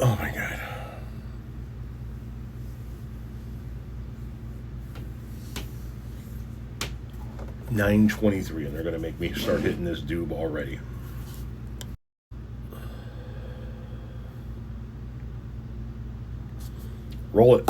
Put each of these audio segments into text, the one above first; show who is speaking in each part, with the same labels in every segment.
Speaker 1: Oh my god. 9:23, and they're gonna make me start hitting this doob already. Roll it.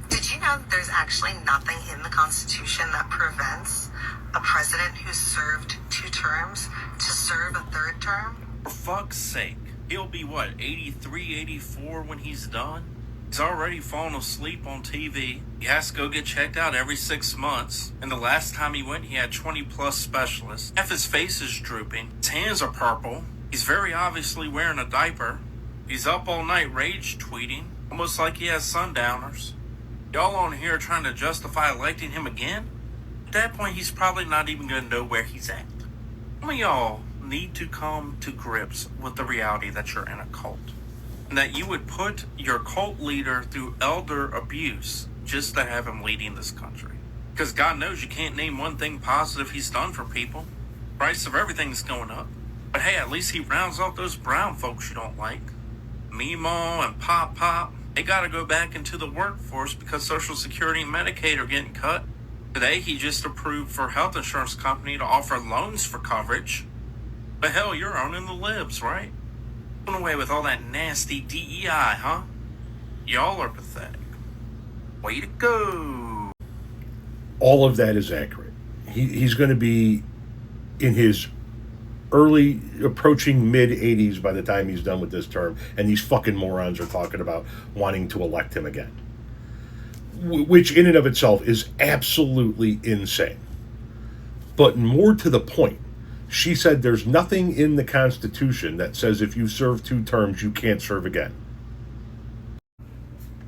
Speaker 2: Did you know there's actually nothing in the Constitution that prevents a president who served 2 terms to serve a 3rd term?
Speaker 3: For fuck's sake. He'll be, what, 83, 84 when he's done? He's already fallen asleep on TV. He has to go get checked out every 6 months. And the last time he went, he had 20 plus specialists. Half his face is drooping. His hands are purple. He's very obviously wearing a diaper. He's up all night rage tweeting, almost like he has sundowners. Y'all on here trying to justify electing him again? At that point, he's probably not even going to know where he's at. Some of y'all need to come to grips with the reality that you're in a cult. And that you would put your cult leader through elder abuse just to have him leading this country. Because God knows you can't name one thing positive he's done for people. Price of everything's going up. But hey, at least he rounds off those brown folks you don't like. Meemaw and Pop Pop. They gotta go back into the workforce because Social Security and Medicaid are getting cut. Today, he just approved for a health insurance company to offer loans for coverage. But hell, you're owning the libs, right? Going away with all that nasty DEI, huh? Y'all are pathetic. Way to go.
Speaker 1: All of that is accurate. He's going to be in his early, approaching mid 80s by the time he's done with this term, and these fucking morons are talking about wanting to elect him again. Which in and of itself is absolutely insane. But more to the point, she said there's nothing in the Constitution that says if you serve 2 terms, you can't serve again.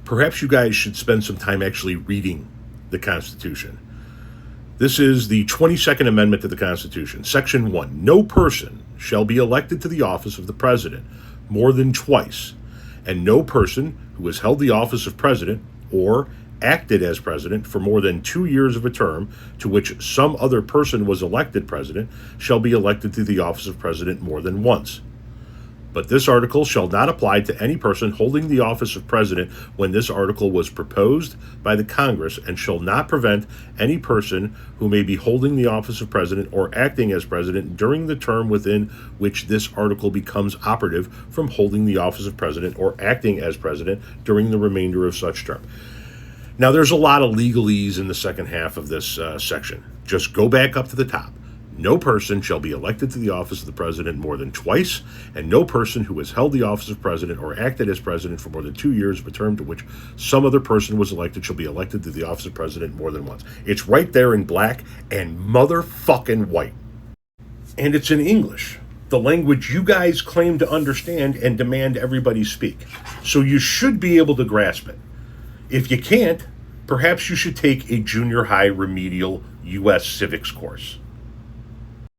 Speaker 1: Perhaps you guys should spend some time actually reading the Constitution. This is the 22nd Amendment to the Constitution. Section 1. No person shall be elected to the office of the President more than twice, and no person who has held the office of President or acted as president for more than 2 years of a term to which some other person was elected president shall be elected to the office of president more than once. But this article shall not apply to any person holding the office of president when this article was proposed by the Congress, and shall not prevent any person who may be holding the office of president or acting as president during the term within which this article becomes operative from holding the office of president or acting as president during the remainder of such term. Now, there's a lot of legalese in the second half of this section. Just go back up to the top. No person shall be elected to the office of the president more than twice, and no person who has held the office of president or acted as president for more than 2 years of a term to which some other person was elected shall be elected to the office of president more than once. It's right there in black and motherfucking white. And it's in English, the language you guys claim to understand and demand everybody speak. So you should be able to grasp it. If you can't, perhaps you should take a junior high remedial U.S. civics course.